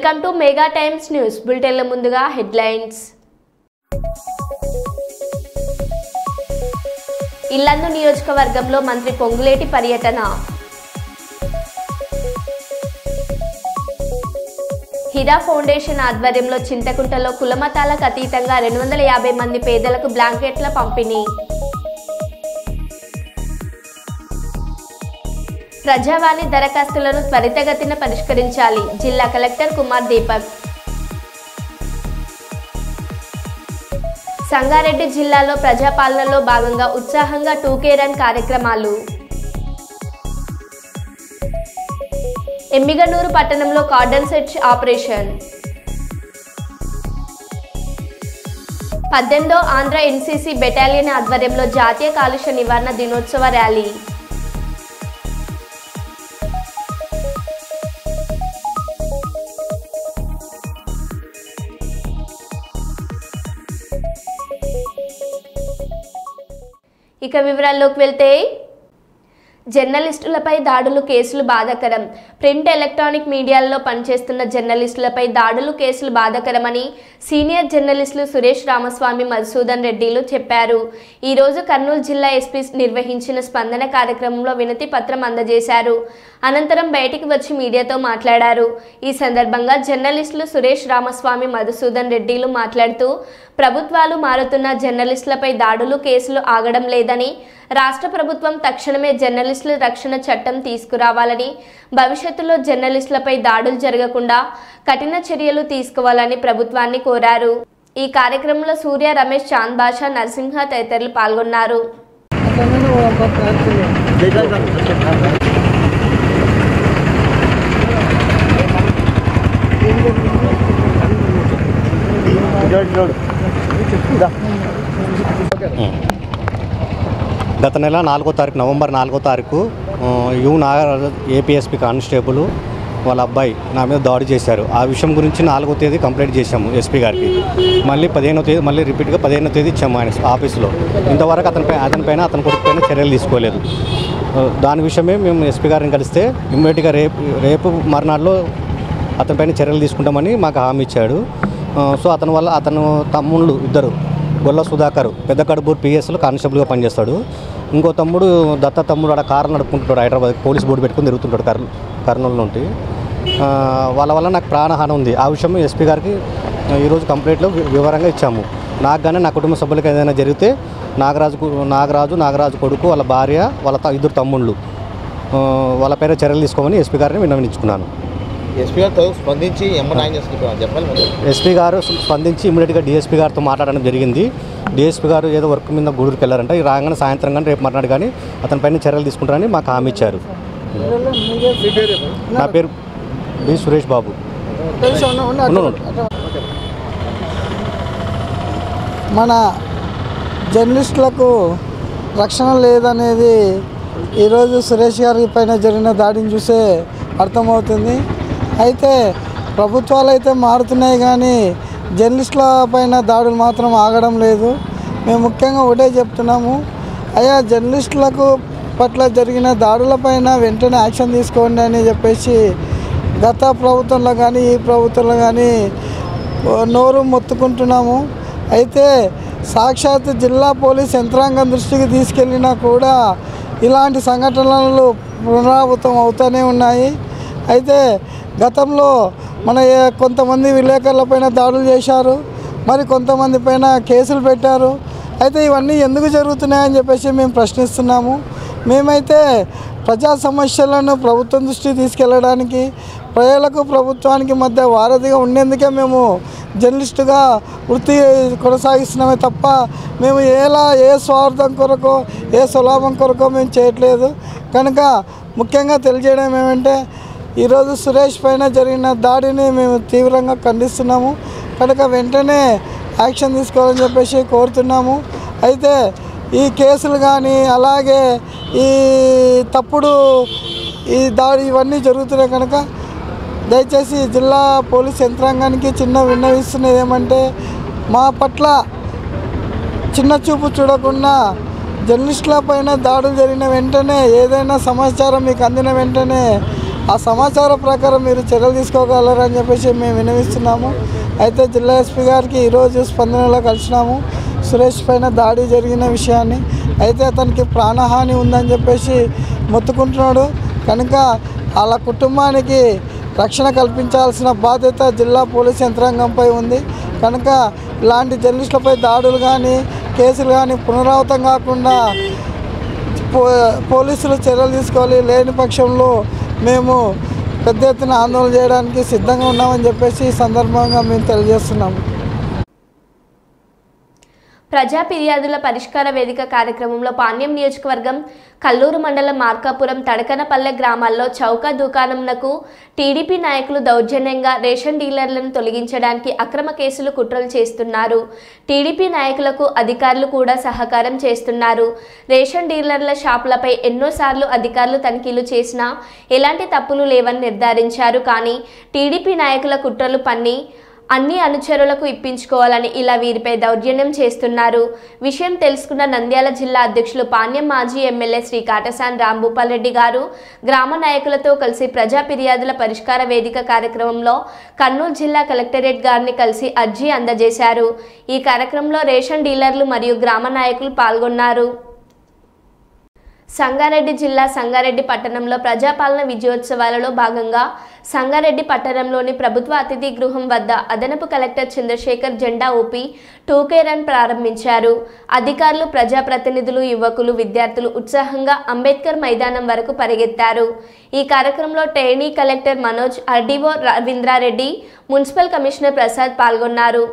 Welcome to mega times news బులెటిన్ల ముందుగా headlines. Yellandu నియోజకవర్గంలో మంత్రి పొంగులేటి పర్యటన. హిరా ఫౌండేషన్ ఆధ్వర్యంలో చింతకుంటలో కులమతాలకు అతీతంగా 250 మంది పేదలకు బ్లాంకెట్ల పంపిణీ. ప్రజావాణి దరఖాస్తులను త్వరితగతిన పరిష్కరించాలి జిల్లా కలెక్టర్ కుమార్ దీపక్. సంగారెడ్డి జిల్లాలో ప్రజాపాలనలో భాగంగా ఉత్సాహంగా 2K రన్ కార్యక్రమాలు. ఎమ్మిగనూరు పట్టణంలో కార్డన్ సెర్చ్ ఆపరేషన్. 18వ ఆంధ్ర NCC బెటాలియన్ ఆధ్వర్యంలో జాతీయ కాలుష్య నివారణ దినోత్సవ ర్యాలీ. ఇక వివరాల్లోకి వెళ్తే, జర్నలిస్టులపై దాడులు కేసులు బాధాకరం. ప్రింట్ ఎలక్ట్రానిక్ మీడియాల్లో పనిచేస్తున్న జర్నలిస్టులపై దాడులు కేసులు బాధాకరమని సీనియర్ జర్నలిస్టులు సురేష్ రామస్వామి, మధుసూదన్ రెడ్డిలు చెప్పారు. ఈరోజు కర్నూలు జిల్లా ఎస్పీ నిర్వహించిన స్పందన కార్యక్రమంలో వినతి పత్రం అందజేశారు. అనంతరం బయటికి వచ్చి మీడియాతో మాట్లాడారు. ఈ సందర్భంగా జర్నలిస్టులు సురేష్ రామస్వామి, మధుసూదన్ రెడ్డిలు మాట్లాడుతూ, ప్రభుత్వాలు మారుతున్న జర్నలిస్టులపై దాడులు కేసులు ఆగడం లేదని, రాష్ట్ర ప్రభుత్వం తక్షణమే జర్నలిస్టుల రక్షణ చట్టం తీసుకురావాలని, భవిష్యత్తులో జర్నలిస్టులపై దాడులు జరగకుండా కఠిన చర్యలు తీసుకోవాలని ప్రభుత్వాన్ని కోరారు. ఈ కార్యక్రమంలో సూర్య, రమేష్, చాంద్ బాషా, నరసింహ తదితరులు పాల్గొన్నారు. గత నెల 4వ తారీఖు, నవంబర్ 4వ తారీఖు యు నాగరాజు ఏపీఎస్పీ కానిస్టేబుల్ వాళ్ళ అబ్బాయి నా మీద దాడి చేశారు. ఆ విషయం గురించి 4వ తేదీ కంప్లైంట్ చేశాము ఎస్పీ గారికి. మళ్ళీ 15వ తేదీ మళ్ళీ రిపీట్గా 15వ తేదీ ఇచ్చాము ఆయన ఆఫీస్లో. ఇంతవరకు అతనిపైన అతని కొడుకు పైన చర్యలు తీసుకోలేదు. దాని విషయమే మేము ఎస్పీ గారిని కలిస్తే ఇమ్మీడియట్గా రేపు మర్నాడులో అతనిపైన చర్యలు తీసుకుంటామని మాకు హామీ ఇచ్చాడు. సో అతను తమ్ముళ్ళు ఇద్దరు, గొల్ల సుధాకర్ పెద్ద కడుపూరు పిఎస్లో కానిస్టేబుల్గా పనిచేస్తాడు. ఇంకో తమ్ముడు దత్త తమ్ముడు అక్కడ కారు నడుపుకుంటుంటాడు, హైదరాబాద్ పోలీస్ బోర్డు పెట్టుకుని తిరుగుతుంటాడు కర్నూలు నుండి. వాళ్ళ వల్ల నాకు ప్రాణహాని ఉంది. ఆ విషయం ఎస్పీ గారికి ఈరోజు కంప్లైంట్లో వివరంగా ఇచ్చాము. నాకు కానీ నా కుటుంబ సభ్యులకు ఏదైనా జరిగితే నాగరాజు కొడుకు, వాళ్ళ భార్య, వాళ్ళ ఇద్దరు తమ్ముళ్ళు వాళ్ళ పేరు చర్యలు తీసుకోమని ఎస్పీ గారిని విన్నవించుకున్నాను. ఎస్పీ గారితో స్పందించి ఎస్పీ గారు స్పందించి ఇమీడియట్గా డిఎస్పీ గారితో మాట్లాడడం జరిగింది. డిఎస్పీ గారు ఏదో వర్క్ మీద గూడూరుకి వెళ్ళారంట. ఈ రాగానే సాయంత్రం కానీ రేపు మర్నాడు కానీ అతని పైన చర్యలు తీసుకుంటారని మాకు హామీ ఇచ్చారు. నా పేరు బి సురేష్ బాబు. మన జర్నలిస్టులకు రక్షణ లేదనేది ఈరోజు సురేష్ గారి పైన జరిగిన దాడిని చూసే అర్థమవుతుంది. అయితే ప్రభుత్వాలు అయితే మారుతున్నాయి కానీ జర్నలిస్టుల పైన దాడులు మాత్రం ఆగడం లేదు. మేము ముఖ్యంగా ఒకటే చెప్తున్నాము, అయ్యా జర్నలిస్టులకు పట్ల జరిగిన దాడులపైన వెంటనే యాక్షన్ తీసుకోండి అని చెప్పేసి గత ప్రభుత్వంలో కానీ ఈ ప్రభుత్వంలో కానీ నోరు మొత్తుకుంటున్నాము. అయితే సాక్షాత్ జిల్లా పోలీస్ యంత్రాంగం దృష్టికి తీసుకెళ్ళినా కూడా ఇలాంటి సంఘటనలు పునరావృతం అవుతూనే ఉన్నాయి. అయితే గతంలో మన కొంతమంది విలేకరులపైన దాడులు చేశారు, మరి కొంతమంది పైన కేసులు పెట్టారు. అయితే ఇవన్నీ ఎందుకు జరుగుతున్నాయని చెప్పేసి మేము ప్రశ్నిస్తున్నాము. మేమైతే ప్రజా సమస్యలను ప్రభుత్వం దృష్టికి తీసుకెళ్ళడానికి, ప్రజలకు ప్రభుత్వానికి మధ్య వారధిగా ఉండేందుకే మేము జర్నలిస్టుగా వృత్తి కొనసాగిస్తున్నామే తప్ప మేము ఏ స్వార్థం కొరకో ఏ స్వలాభం కొరకో మేము చేయట్లేదు. కనుక ముఖ్యంగా తెలియజేయడం ఏమంటే, ఈరోజు సురేష్ పైన జరిగిన దాడిని మేము తీవ్రంగా ఖండిస్తున్నాము. కనుక వెంటనే యాక్షన్ తీసుకోవాలని చెప్పేసి కోరుతున్నాము. అయితే ఈ కేసులు కానీ అలాగే ఈ తప్పుడు ఈ దాడి ఇవన్నీ జరుగుతున్నాయి కనుక దయచేసి జిల్లా పోలీస్ యంత్రాంగానికి చిన్న విన్నవిస్తున్నది ఏమంటే, మా పట్ల చిన్న చూపు చూడకుండా జర్నలిస్టుల పైన దాడులు జరిగిన వెంటనే ఏదైనా సమాచారం మీకు అందిన వెంటనే ఆ సమాచారం ప్రకారం మీరు చర్యలు తీసుకోగలరని చెప్పేసి మేము విన్నవిస్తున్నాము. అయితే జిల్లా ఎస్పీ గారికి ఈరోజు స్పందనలో కలిసినాము సురేష్ పైన దాడి జరిగిన విషయాన్ని. అయితే అతనికి ప్రాణహాని ఉందని చెప్పేసి మొత్తుకుంటున్నాడు కనుక వాళ్ళ కుటుంబానికి రక్షణ కల్పించాల్సిన బాధ్యత జిల్లా పోలీస్ యంత్రాంగంపై ఉంది. కనుక ఇలాంటి జర్నలిస్టులపై దాడులు కానీ కేసులు కానీ పునరావృతం కాకుండా పోలీసులు చర్యలు తీసుకోవాలి. లేని పక్షంలో మేము పెద్ద ఎత్తున ఆందోళన చేయడానికి సిద్ధంగా ఉన్నామని చెప్పేసి ఈ సందర్భంగా మేము తెలియజేస్తున్నాము. ప్రజా ఫిర్యాదుల పరిష్కార వేదిక కార్యక్రమంలో పాణ్యం నియోజకవర్గం కల్లూరు మండలం మార్కాపురం తడకనపల్లె గ్రామాల్లో చౌక దుకాణంనకు టీడీపీ నాయకులు దౌర్జన్యంగా రేషన్ డీలర్లను తొలగించడానికి అక్రమ కేసులు కుట్రలు చేస్తున్నారు. టీడీపీ నాయకులకు అధికారులు కూడా సహకారం చేస్తున్నారు. రేషన్ డీలర్ల షాపులపై ఎన్నోసార్లు అధికారులు తనిఖీలు చేసినా ఎలాంటి తప్పులు లేవని నిర్ధారించారు. కానీ టీడీపీ నాయకుల కుట్రలు పన్ని అన్ని అనుచరులకు ఇప్పించుకోవాలని ఇలా వీరిపై దౌర్జన్యం చేస్తున్నారు. విషయం తెలుసుకున్న నంద్యాల జిల్లా అధ్యక్షులు పాణ్యం మాజీ ఎమ్మెల్యే శ్రీ కాటసాని రాంభూపాల్ రెడ్డి గారు గ్రామ నాయకులతో కలిసి ప్రజా ఫిర్యాదుల పరిష్కార వేదిక కార్యక్రమంలో కర్నూలు జిల్లా కలెక్టరేట్ గారిని కలిసి అర్జీ అందజేశారు. ఈ కార్యక్రమంలో రేషన్ డీలర్లు మరియు గ్రామ నాయకులు పాల్గొన్నారు. సంగారెడ్డి జిల్లా సంగారెడ్డి పట్టణంలో ప్రజాపాలన విజయోత్సవాలలో భాగంగా సంగారెడ్డి పట్టణంలోని ప్రభుత్వ అతిథి గృహం వద్ద అదనపు కలెక్టర్ చంద్రశేఖర్ జెండా ఊపి 2K రన్ ప్రారంభించారు. అధికారులు, ప్రజాప్రతినిధులు, యువకులు, విద్యార్థులు ఉత్సాహంగా అంబేద్కర్ మైదానం వరకు పరిగెత్తారు. ఈ కార్యక్రమంలో trainee collector Manoj, RDO Ravindra Reddy, municipal commissioner Prasad పాల్గొన్నారు.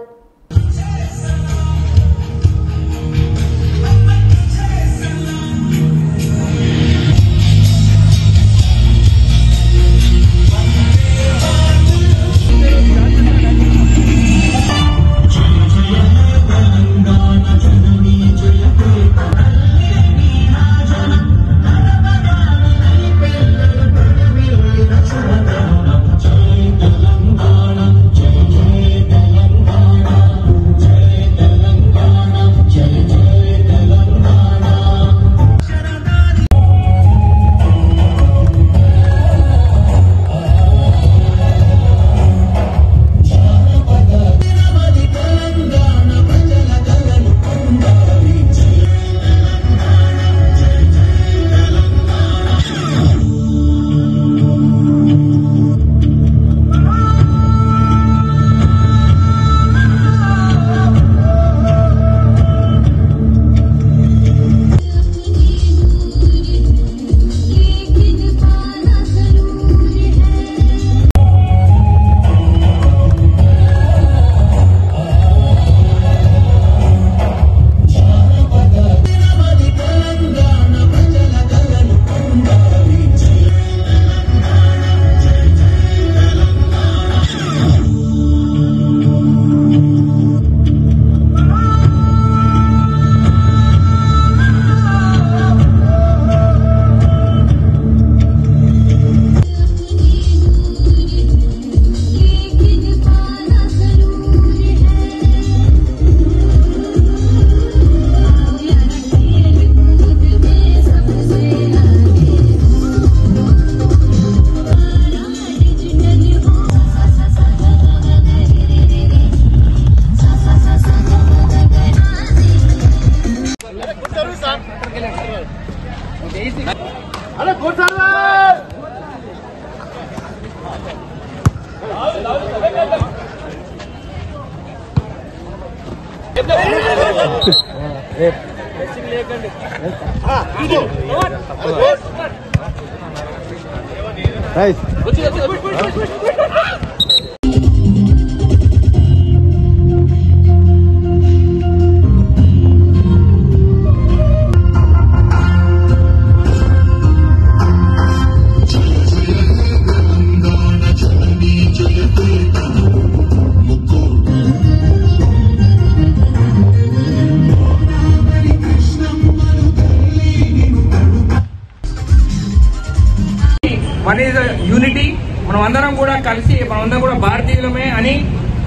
యూనిటీ మనమందరం కూడా కలిసి మనమందరం కూడా భారతీయులమే అని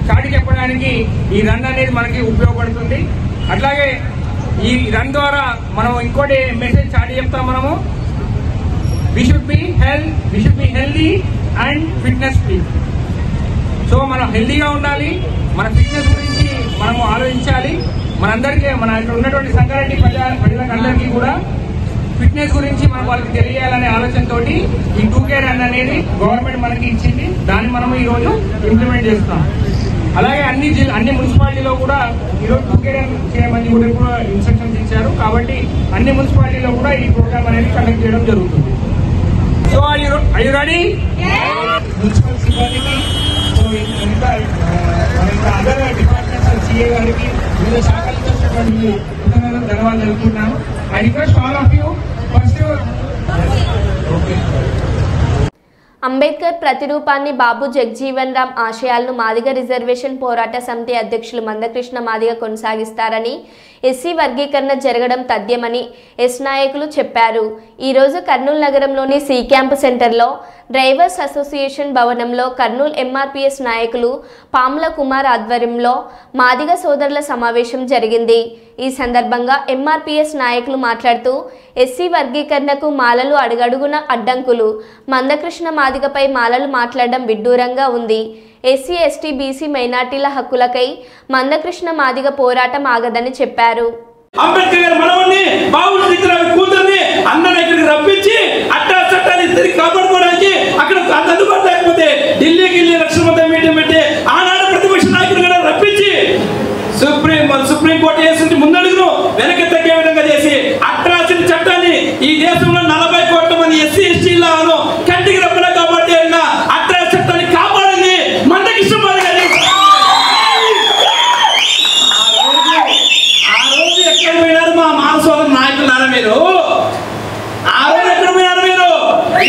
చాటి చెప్పడానికి ఈ రన్ అనేది మనకి ఉపయోగపడుతుంది. అట్లాగే ఈ రన్ ద్వారా మనం ఇంకోటి మెసేజ్ చాటి చెప్తాం. మనము we should be healthy and fitness free. So మనం హెల్దీగా ఉండాలి, మన ఫిట్నెస్ గురించి మనము ఆలోచించాలి. మనందరికీ మన ఇక్కడ ఉన్నటువంటి సంగారెడ్డి ప్రజలందరికీ కూడా ఫిట్నెస్ గురించి మనం వాళ్ళకి తెలియాలనే ఆలోచనతో ఈ 2K రన్ అనేది గవర్నమెంట్ మనకి ఇచ్చింది. దాన్ని మనం ఈ రోజు ఇంప్లిమెంట్ చేస్తున్నాం. అలాగే అన్ని మున్సిపాలిటీలో కూడా ఈరోజు 2K రన్ చేయమని కూడా ఇన్స్ట్రక్షన్స్ ఇచ్చారు. కాబట్టి అన్ని మున్సిపాలిటీలో కూడా ఈ ప్రోగ్రామ్ అనేది కండక్ట్ చేయడం జరుగుతుంది. So are you ready? Municipal సిబ్బందికి, ఇంకా అదర్ డిపార్ట్మెంట్స్ సిఏ గారికి, వివిధ శాఖలకు వచ్చినటువంటి ధన్యవాదాలు తెలుపుకుంటున్నాను. I request all of you first. Okay. Ambedkar ప్రతిరూపాన్ని బాబు జగజీవన్ రామ్ ఆశయాలను మాదిగ రిజర్వేషన్ పోరాట సమితి అధ్యక్షులు మందకృష్ణ మాదిగ కొనసాగిస్తారని, ఎస్సీ వర్గీకరణ జరగడం తథ్యమని ఎస్ నాయకులు చెప్పారు. ఈరోజు కర్నూలు నగరంలోని సి క్యాంప్ సెంటర్లో డ్రైవర్స్ అసోసియేషన్ భవనంలో కర్నూలు ఎంఆర్పిఎస్ నాయకులు పాముల కుమార్ ఆధ్వర్యంలో మాదిగ సోదరుల సమావేశం జరిగింది. ఈ సందర్భంగా ఎంఆర్పిఎస్ నాయకులు మాట్లాడుతూ ఎస్సీ వర్గీకరణకు మాలలు అడుగడుగున అడ్డంకులు, మందకృష్ణ మాదిగపై మాలలు మాట్లాడడం విడ్డూరంగా ఉంది. ఎస్సీ ఎస్టీ బీసీ మైనార్టీల హక్కులకై మందకృష్ణ మాదిగ పోరాటం ఆగదని చెప్పారు. అంబేద్కర్ గారి మనవన్ని బాబు కూతుర్ని అన్నని ఇక్కడికి రప్పించి అట్టా చట్టాన్ని తిరిగి కాపాడుకోవడానికి అక్కడ అందుబాటు లేకపోతే ఢిల్లీకి వెళ్ళి లక్షల మంది మీటింగ్ పెట్టి ఆనాడు ప్రతిపక్ష నాయకులు కూడా రప్పించి సుప్రీంకోర్టు చేసి ముందడుగును వెనక్కి తగ్గే విధంగా చేసి అట్రాసిటీ చట్టాన్ని ఈ దేశంలో 40 కోట్ల మంది ఎస్సీ ఎస్టీలను కంటికి రప్పలా కాబట్టి అట్రాసిటీ చట్టాన్ని కాపాడింది మందకృష్ణ మాదిగ గారు. ఆ రోజు ఎక్కడ పోయినారు మా మానసోదర నాయకులారా మీరు? ఆ రోజు ఎక్కడ పోయినారు మీరు?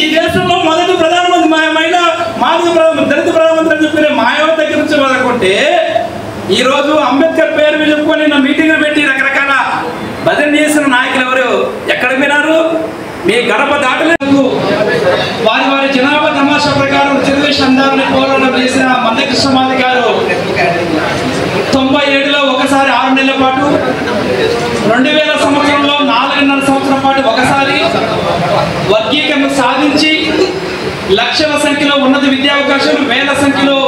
ఈ దేశంలో మొదటి ప్రధానమంత్రి మహిళా మాదిగ దళిత ప్రధానమంత్రి అని చెప్పిన మాయావతి దగ్గర నుంచి మొదలుకుంటే ఈ రోజు అంబేద్కర్ పేరు చెప్పుకొని నా మీటింగ్లు పెట్టి రకరకాల భజన చేసిన నాయకులు ఎవరు ఎక్కడ పోయినారు? మీ గడప దాటలేదు. వారి జనాభా తమాషా ప్రకారం రిజర్వేషన్ అందాలని పోరాటం చేసిన మందకృష్ణ మాదిగ గారు 97లో ఒకసారి 6 నెలల పాటు, 2000 సంవత్సరంలో 4.5 సంవత్సరం పాటు ఒకసారి వర్గీకరణ సాధించి లక్షల సంఖ్యలో ఉన్నత విద్యా అవకాశాలు, వేల సంఖ్యలో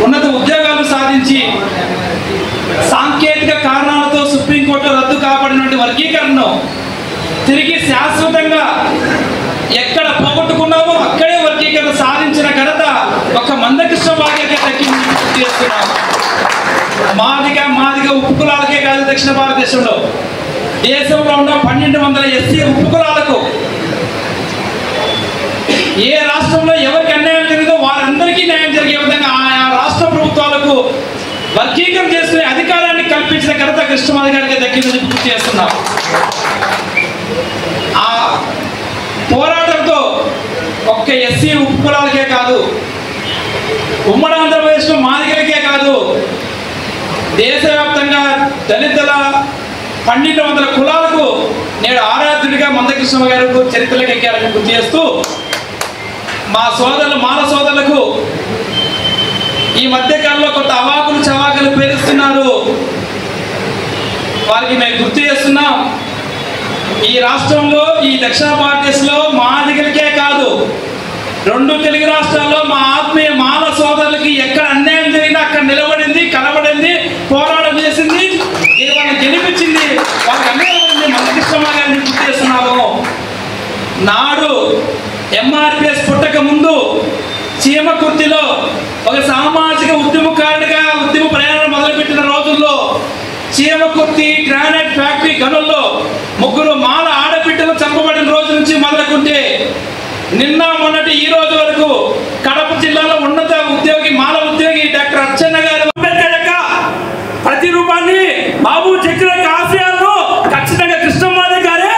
ఉన్నత ఉద్యోగాలు సాధించి సాంకేతిక కారణాలతో సుప్రీంకోర్టులో రద్దు కాబడినటువంటి వర్గీకరణను తిరిగి శాశ్వతంగా ఎక్కడ పోగొట్టుకున్నామో అక్కడే వర్గీకరణ సాధించిన ఘనత ఒక మందకృష్ణ మాదిగకే దక్కింది చేస్తున్నాము. మాదిగ ఉపకులాలకే కాదు, దక్షిణ భారతదేశంలో దేశంలో ఉన్న 1200 ఎస్సీ ఉపకులాలకు ఏ రాష్ట్రంలో ఎవరికి అన్యాయం జరిగిందో వారందరికీ న్యాయం జరిగే విధంగా ఆయా రాష్ట్ర ప్రభుత్వాలకు వర్గీకరణ చేసుకునే అధికారాన్ని కల్పించిన ఘనత కృష్ణ మాదిగ గారికి దక్కిందని గుర్తు చేస్తున్నాం. ఆ పోరాటంతో ఒక్క ఎస్సీ ఉపకులాలకే కాదు, ఉమ్మడి ఆంధ్రప్రదేశ్లో మాదిగలకే కాదు, దేశవ్యాప్తంగా దళితుల 1200 కులాలకు నేడు ఆరాధ్యుడిగా మందకృష్ణ గారు చరిత్రలోకి ఎక్కారని గుర్తు చేస్తూ మాల సోదరులకు ఈ మధ్యకాలంలో కొంత అవాకులు చవాకులు పేరుస్తున్నారు. వారికి మేము గుర్తు చేస్తున్నాం, ఈ రాష్ట్రంలో ఈ దక్షిణ భారతదేశంలో మాదిగలకే కాదు 2 తెలుగు రాష్ట్రాల్లో మా ఆత్మీయ మాల సోదరులకి ఎక్కడ అన్యాయం జరిగినా అక్కడ నిలబడింది, కలబడింది, పోరాటం చేసింది, వాళ్ళని గెలిపించింది, వాళ్ళకి అన్యాయం మందకృష్ణ మాదిగ గారిని గుర్తు చేస్తున్నాము. నాడు ఎంఆర్పిఎస్ పుట్టక ముందు చీమకుర్తిలో ఒక సామాజిక ఉద్యమకారుడిగా ఉద్యమ ప్రయాణం మొదలుపెట్టిన రోజుల్లో చీమకుర్తి గ్రానైట్ ఫ్యాక్టరీ గనుల్లో 3 మాల ఆడబిడ్డలు చంపబడిన రోజు నుంచి మొదలుకుంటే నిన్న మొన్నటి ఈ రోజు వరకు కడప జిల్లాలో ఉన్నత ఉద్యోగి మాల ఉద్యోగి డాక్టర్ అర్చన్న గారు అంబేద్కర్ యొక్క ప్రతిరూపాన్ని బాబు జగజీవన్ ఆశయాలను ఖచ్చితంగా కృష్ణ మాదిగ గారే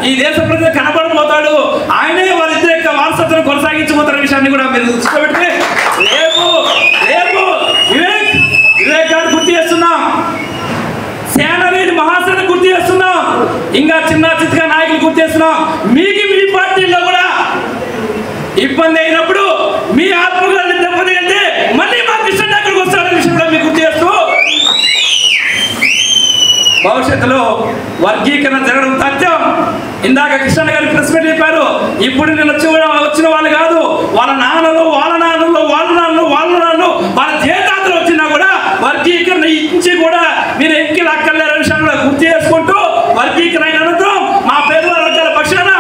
ఈ దేశ ప్రజలు కనబడిపోతాడు, ఆయనే వాళ్ళిద్దరి యొక్క వారసత్వం కొనసాగించబోతున్న విషయాన్ని కూడా మీరు దృష్టిలో పెడితే రేపు వివేక్ గారు గుర్తు చేస్తున్నాం, సేనవేది మహాసేన గుర్తు చేస్తున్నాం, ఇంకా చిన్న చిత్తగా నాయకులు గుర్తు చేస్తున్నాం. మీకు మీ పార్టీలో కూడా ఇబ్బంది అయినప్పుడు మీ ఆత్మగౌరవాన్ని దెబ్బతింటే మళ్ళీ మా కృష్ణ అక్కడికి వస్తారనే విషయం కూడా మీకు గుర్తు చేస్తూ భవిష్యత్తులో వర్గీకరణ జరగడం తథ్యం. ఇందాక కృష్ణ గారు ప్రెస్ మీట్ చెప్పారు. ఇప్పుడు నేను వచ్చిన వాళ్ళు కాదు, వాళ్ళ నాన్నలు వాళ్ళ చేతాతలు వచ్చినా కూడా వర్గీకరణ ఇచ్చి కూడా మీరు ఎక్కిలు అక్కర్లేరు విషయాన్ని గుర్తు చేసుకుంటూ వర్గీకరణ అనంతరం మా పేద వర్గాల పక్షాన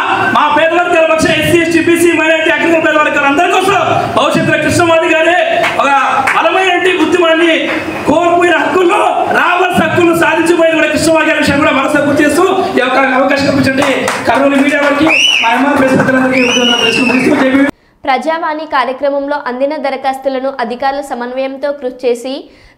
SC ST BC minority agriculture పేద వర్గాల అందరి కోసం భవిష్యత్తులో కృష్ణమాది గారే ఒక బలమైన బుద్ధిమాన్ని కోల్పోయిన హక్కుల్లో రావాల్సిన హక్కులు సాధించబోయేది కూడా కృష్ణమాది గారి విషయం కూడా మనసు గుర్తు చేస్తూ ఈ యొక్క అవకాశం కల్పించండి. కర్నూలు మీడియా వారికి మా ఎంఆర్ ప్రజలందరికీ ప్రజావాణి కార్యక్రమంలో అందిన దరఖాస్తులను అధికారుల సమన్వయంతో కృషి చేసి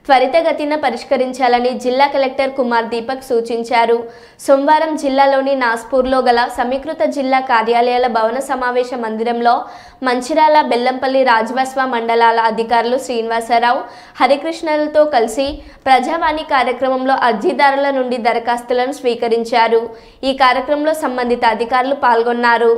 త్వరితగతిన పరిష్కరించాలని జిల్లా కలెక్టర్ కుమార్ దీపక్ సూచించారు. సోమవారం జిల్లాలోని నాస్పూర్లో గల సమీకృత జిల్లా కార్యాలయాల భవన సమావేశ మందిరంలో మంచిర్యాల, బెల్లంపల్లి, రాజబస్వ మండలాల అధికారులు శ్రీనివాసరావు, హరికృష్ణలతో కలిసి ప్రజావాణి కార్యక్రమంలో అర్జీదారుల నుండి దరఖాస్తులను స్వీకరించారు. ఈ కార్యక్రమంలో సంబంధిత అధికారులు పాల్గొన్నారు.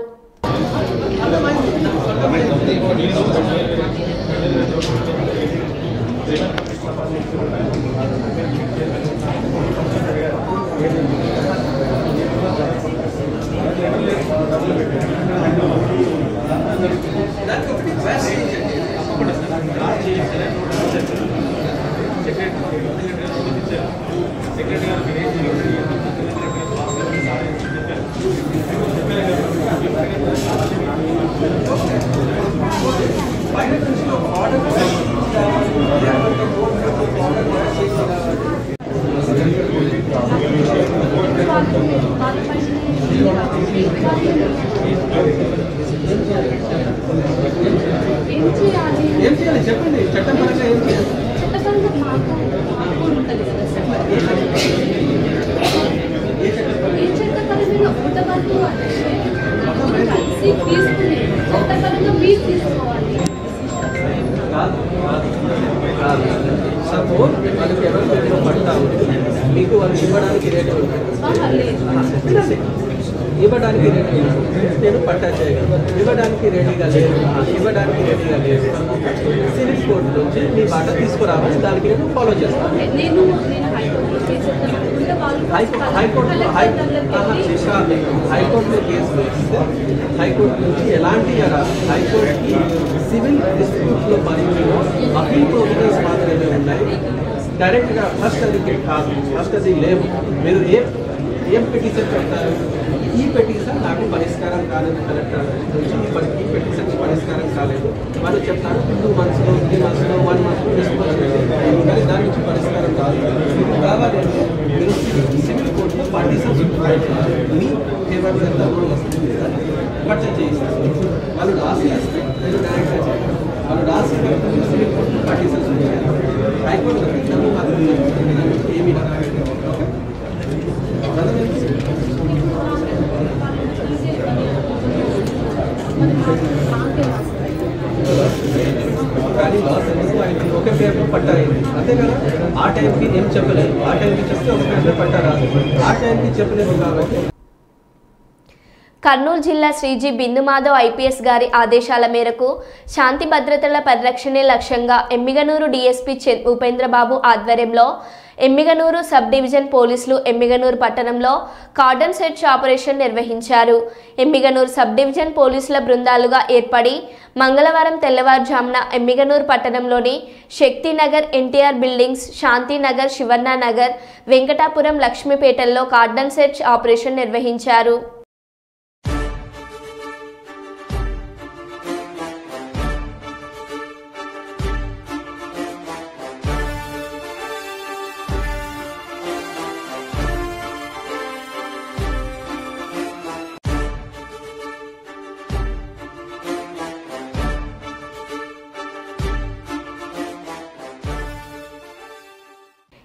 ఏం చేయాలి చెప్పండి. చట్టం పరంగా ఏం చేయాలి? సపోజ్ వాళ్ళకి ఎవరు పడతా మీకు వాళ్ళు ఇవ్వడానికి రేటు ఇవ్వడానికి నేను పట్టా చేయగలను, ఇవ్వడానికి రెడీగా లేదు, సివిల్ కోర్టు నుంచి మీ మాట తీసుకురావాలి, దానికి నేను ఫాలో చేస్తాను. హైకోర్టులో కేసు వేస్తే హైకోర్టు నుంచి ఎలాంటి హైకోర్టుకి సివిల్ డిస్ప్యూట్లో మరియు అపీల్ ప్రొవిజన్స్ మాత్రమే ఉన్నాయి. డైరెక్ట్గా ఫస్ట్ అది కాదు, ఫస్ట్ అది లేవు. మీరు ఏం పిటిషన్ పెడతారు? ఈ పిటిషన్ నాకు పరిష్కారం కాలేదు, కలెక్టర్ నుంచి ఈ పిటిషన్కి పరిష్కారం కాలేదు. వాళ్ళు చెప్తారు 2 monthsలో 3 monthsలో 1 monthలో డిస్పోజ్ చేయాలి, కానీ దాని నుంచి పరిష్కారం కాదు. మీకు కావాలంటే మీరు సివిల్ కోర్టులో పార్టీషన్స్ మీ ఫేవర్ ఎంత రూల్ వస్తుంది పర్చేజ్ చేయిస్తారు. వాళ్ళు రాసి ఇస్తే మీరు డైరెక్ట్గా చేయాలి. వాళ్ళు రాసి సివిల్ కోర్టులో పార్టీషన్స్ చేయాలి. హైకోర్టు డబ్బు మాత్రం ఏమి కానీ లాస్ ఎందుకు ఆయనకి ఒకే పేరులో పట్టారైంది అంతే కదా. ఆ టైంకి ఏం చెప్పలేదు, ఆ టైంకి చెప్తే ఒక పేరులో పట్టారా, ఆ టైంకి చెప్పలేదు కాబట్టి. కర్నూలు జిల్లా శ్రీజీ బిందుమాధవ్ ఐపీఎస్ గారి ఆదేశాల మేరకు శాంతి భద్రతల పరిరక్షణే లక్ష్యంగా ఎమ్మిగనూరు డీఎస్పీ ఉపేంద్రబాబు ఆధ్వర్యంలో ఎమ్మిగనూరు సబ్ డివిజన్ పోలీసులు ఎమ్మిగనూరు పట్టణంలో కార్డన్ సెర్చ్ ఆపరేషన్ నిర్వహించారు. ఎమ్మిగనూరు సబ్ డివిజన్ పోలీసుల బృందాలుగా ఏర్పడి మంగళవారం తెల్లవారుజామున ఎమ్మిగనూరు పట్టణంలోని శక్తినగర్, ఎన్టీఆర్ బిల్డింగ్స్, శాంతినగర్, శివర్ణనగర్, వెంకటాపురం, లక్ష్మీపేటల్లో కార్డన్ సెర్చ్ ఆపరేషన్ నిర్వహించారు.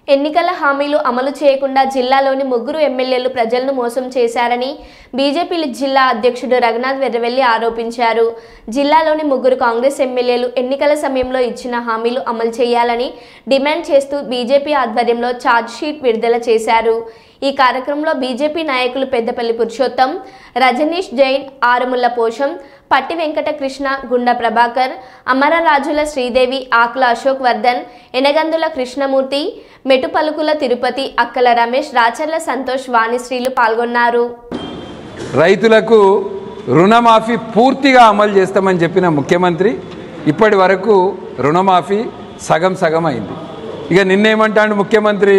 ఎన్నికల హామీలు అమలు చేయకుండా జిల్లాలోని 3 ఎమ్మెల్యేలు ప్రజలను మోసం చేశారని బీజేపీ జిల్లా అధ్యక్షుడు రఘునాథ్ వెర్రవెల్లి ఆరోపించారు. జిల్లాలోని 3 కాంగ్రెస్ ఎమ్మెల్యేలు ఎన్నికల సమయంలో ఇచ్చిన హామీలు అమలు చేయాలని డిమాండ్ చేస్తూ బీజేపీ ఆధ్వర్యంలో ఛార్జ్ షీట్ విడుదల చేశారు. ఈ కార్యక్రమంలో బీజేపీ నాయకులు పెద్దపల్లి పురుషోత్తం, రజనీష్ జైన్, ఆరుముల్ల పోషం, పట్టి వెంకట కృష్ణ, గుండా ప్రభాకర్, అమరరాజుల శ్రీదేవి, ఆకుల అశోక్ వర్ధన్, ఎనగందుల కృష్ణమూర్తి, మెటుపలుకుల తిరుపతి, అక్కల రమేష్, రాచర్ల సంతోష్, వాణిశ్రీలు పాల్గొన్నారు. రైతులకు రుణమాఫీ పూర్తిగా అమలు చేస్తామని చెప్పిన ముఖ్యమంత్రి ఇప్పటి వరకు రుణమాఫీ సగం అయింది. ఇక నిన్నేమంటాడు ముఖ్యమంత్రి,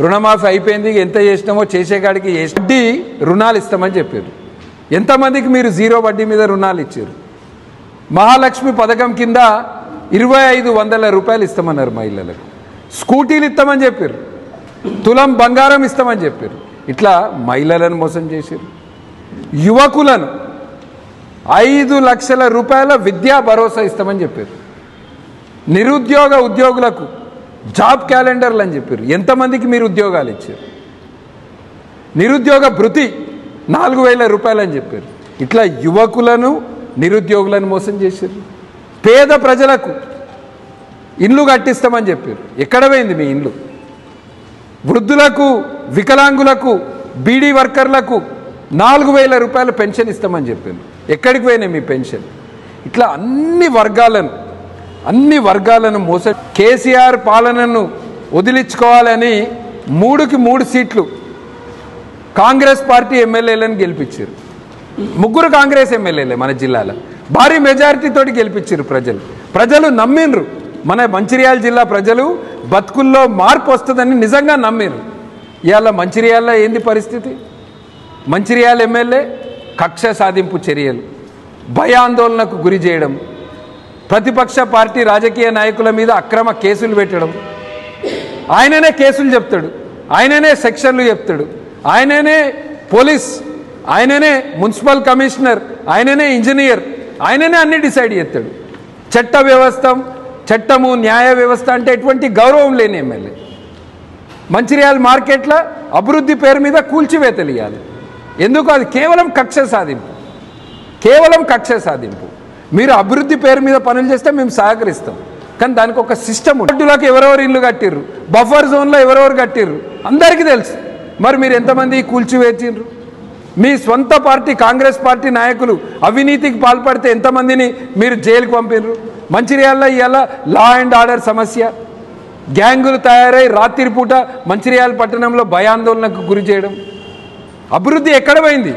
రుణమాఫీ అయిపోయింది, ఎంత చేసినామో చేసేకాడికి వడ్డీ రుణాలు ఇస్తామని చెప్పారు. ఎంతమందికి మీరు 0 వడ్డీ మీద రుణాలు ఇచ్చారు? మహాలక్ష్మి పథకం కింద 2500 రూపాయలు ఇస్తామన్నారు మహిళలకు. స్కూటీలు ఇస్తామని చెప్పారు, తులం బంగారం ఇస్తామని చెప్పారు. ఇట్లా మహిళలను మోసం చేశారు. యువకులను 5 లక్షల రూపాయల విద్యా భరోసా ఇస్తామని చెప్పారు. ఉద్యోగులకు జాబ్ క్యాలెండర్లు అని చెప్పారు. ఎంతమందికి మీరు ఉద్యోగాలు ఇచ్చారు? నిరుద్యోగ భృతి 4000 రూపాయలు అని చెప్పారు. ఇట్లా యువకులను నిరుద్యోగులను మోసం చేశారు. పేద ప్రజలకు ఇండ్లు కట్టిస్తామని చెప్పారు. ఎక్కడ పోయింది మీ ఇండ్లు? వృద్ధులకు, వికలాంగులకు, బీడీ వర్కర్లకు 4000 రూపాయల పెన్షన్ ఇస్తామని చెప్పారు. ఎక్కడికి పోయినాయి మీ పెన్షన్? ఇట్లా అన్ని వర్గాలను మోసం. కేసీఆర్ పాలనను వదిలించుకోవాలని 3కి 3 సీట్లు కాంగ్రెస్ పార్టీ ఎమ్మెల్యేలను గెలిపించారు. 3 కాంగ్రెస్ ఎమ్మెల్యేలే మన జిల్లాలో భారీ మెజారిటీతోటి గెలిపించారు. ప్రజలు నమ్మిండ్రు. మన మంచిర్యాల జిల్లా ప్రజలు బతుకుల్లో మార్పు వస్తుందని నిజంగా నమ్మిండ్రు. ఇవాళ మంచిర్యాలలో ఏంది పరిస్థితి? మంచిర్యాల ఎమ్మెల్యే కక్ష సాధింపు చర్యలు, భయాందోళనకు గురి చేయడం, ప్రతిపక్ష పార్టీ రాజకీయ నాయకుల మీద అక్రమ కేసులు పెట్టడం. ఆయననే కేసులు చెప్తాడు, ఆయననే సెక్షన్లు చెప్తాడు, ఆయననే పోలీస్, ఆయననే మున్సిపల్ కమిషనర్, ఆయననే ఇంజనీర్, ఆయననే అన్ని డిసైడ్ చేస్తాడు. చట్టము న్యాయ వ్యవస్థ అంటే ఎటువంటి గౌరవం లేని ఎమ్మెల్యే. మంచిర్యాల మార్కెట్లో అభివృద్ధి పేరు మీద కూల్చివేతలు ఇవ్వాలి. ఎందుకు? అది కేవలం కక్ష సాధింపు. మీరు అభివృద్ధి పేరు మీద పనులు చేస్తే మేము సహకరిస్తాం, కానీ దానికి ఒక సిస్టమ్. రోడ్డులకు ఎవరెవరు ఇల్లు కట్టిర్రు, బఫర్ జోన్లో ఎవరెవరు కట్టిర్రు అందరికీ తెలుసు. మరి మీరు ఎంతమంది కూల్చివేసిండ్రు? మీ స్వంత పార్టీ కాంగ్రెస్ పార్టీ నాయకులు అవినీతికి పాల్పడితే ఎంతమందిని మీరు జైలుకు పంపినరు? మంచిర్యాలలో ఇవాళ లా అండ్ ఆర్డర్ సమస్య, గ్యాంగులు తయారై రాత్రిపూట మంచిర్యాల పట్టణంలో భయాందోళనకు గురి చేయడం. అభివృద్ధి ఎక్కడ పోయింది?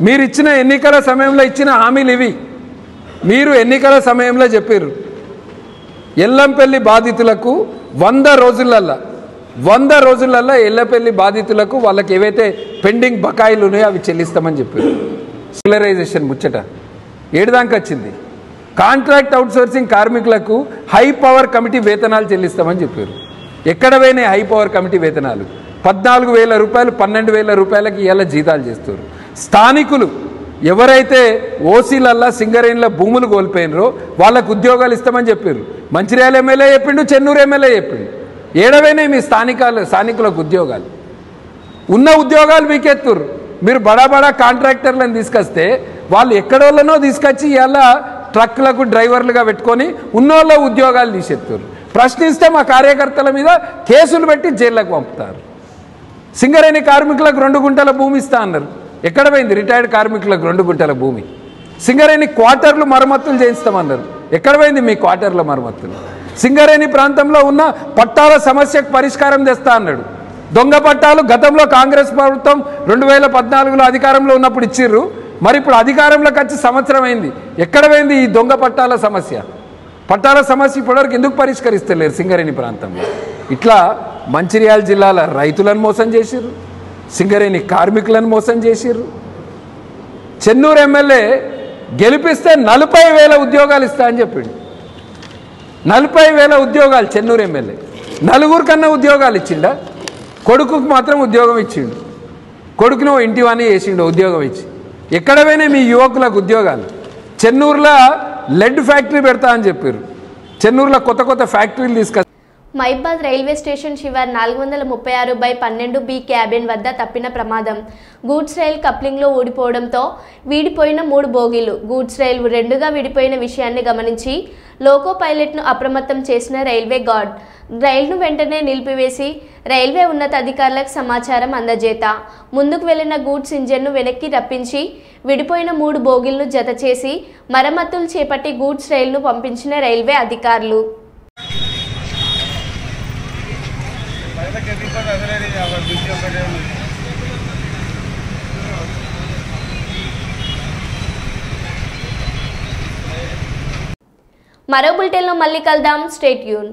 మీరు ఇచ్చిన ఎన్నికల సమయంలో ఇచ్చిన హామీలు ఇవి. మీరు ఎన్నికల సమయంలో చెప్పారు ఎల్లంపల్లి బాధితులకు 100 రోజులల్లో ఎల్లపల్లి బాధితులకు వాళ్ళకి ఏవైతే పెండింగ్ బకాయిలు ఉన్నాయో అవి చెల్లిస్తామని చెప్పారు. రెగ్యులరైజేషన్ ముచ్చట ఏడుదాకా వచ్చింది. కాంట్రాక్ట్ అవుట్సోర్సింగ్ కార్మికులకు హై పవర్ కమిటీ వేతనాలు చెల్లిస్తామని చెప్పారు. ఎక్కడ పోయినాయి హై పవర్ కమిటీ వేతనాలు? 14,000 రూపాయలు 12,000 రూపాయలకి ఇవాళ జీతాలు చేస్తారు. స్థానికులు ఎవరైతే ఓసీలల్లా సింగరేణిలో భూములు కోల్పోయినరో వాళ్ళకు ఉద్యోగాలు ఇస్తామని చెప్పారు. మంచిర్యాల ఎమ్మెల్యే చెప్పిండు, చెన్నూరు ఎమ్మెల్యే చెప్పిండు. ఏడవైనాయి మీ స్థానికులకు ఉద్యోగాలు? ఉన్న ఉద్యోగాలు మీకెత్తురు. మీరు బడా కాంట్రాక్టర్లను తీసుకొస్తే వాళ్ళు ఎక్కడోళ్ళనో తీసుకొచ్చి ఇవాళ ట్రక్లకు డ్రైవర్లుగా పెట్టుకొని ఉన్నోళ్ళ ఉద్యోగాలు తీసేస్తారు. ప్రశ్నిస్తే మా కార్యకర్తల మీద కేసులు పెట్టి జైళ్ళకు పంపుతారు. సింగరేణి కార్మికులకు 2 గుంటల భూమి ఇస్తా అన్నారు. ఎక్కడ పోయింది రిటైర్డ్ కార్మికులకు 2 గుంటల భూమి? సింగరేణి క్వార్టర్లు మరమ్మతులు చేయిస్తామన్నారు. ఎక్కడ పోయింది మీ క్వార్టర్ల మరమ్మతులు? సింగరేణి ప్రాంతంలో ఉన్న పట్టాల సమస్యకు పరిష్కారం తెస్తా అన్నాడు. దొంగ పట్టాలు గతంలో కాంగ్రెస్ ప్రభుత్వం 2014లో అధికారంలో ఉన్నప్పుడు ఇచ్చిర్రు. మరి ఇప్పుడు అధికారంలోకి వచ్చి సంవత్సరం అయింది. ఎక్కడ పోయింది ఈ దొంగ పట్టాల సమస్య? ఇప్పటివరకు ఎందుకు పరిష్కరిస్తలేరు సింగరేణి ప్రాంతంలో? ఇట్లా మంచిర్యాల జిల్లాల రైతులను మోసం చేసిర్రు, సింగరేణి కార్మికులను మోసం చేసిర్రు. చెన్నూరు ఎమ్మెల్యే గెలిపిస్తే 40,000 ఉద్యోగాలు ఇస్తా అని చెప్పిండు. 40,000 ఉద్యోగాలు చెన్నూరు ఎమ్మెల్యే. 4 కన్నా ఉద్యోగాలు ఇచ్చిండా? కొడుకుకు మాత్రం ఉద్యోగం ఇచ్చిండు. కొడుకును ఇంటివాణి వేసిండు ఉద్యోగం ఇచ్చి. ఎక్కడ పోయినా మీ యువకులకు ఉద్యోగాలు? చెన్నూరులో లెడ్ ఫ్యాక్టరీ పెడతా అని చెప్పారు. చెన్నూరులో కొత్త ఫ్యాక్టరీలు తీసుకొచ్చి మైబాద్ రైల్వే స్టేషన్ శివార్ 436/12B క్యాబిన్ వద్ద తప్పిన ప్రమాదం. గూడ్స్ రైలు కప్లింగ్లో ఊడిపోవడంతో వీడిపోయిన 3 బోగీలు. గూడ్స్ రైలు 2గా విడిపోయిన విషయాన్ని గమనించి లోకో పైలట్ను అప్రమత్తం చేసిన రైల్వే గార్డ్ రైలును వెంటనే నిలిపివేసి రైల్వే ఉన్నతాధికారులకు సమాచారం అందజేత ముందుకు వెళ్లిన గూడ్స్ ఇంజన్ను వెనక్కి రప్పించి విడిపోయిన 3 బోగీలను జత చేసి మరమ్మతులు చేపట్టి గూడ్స్ రైలును పంపించిన రైల్వే అధికారులు. మరో బులెటిన్లో మళ్ళీ కలుద్దాం. Stay tune.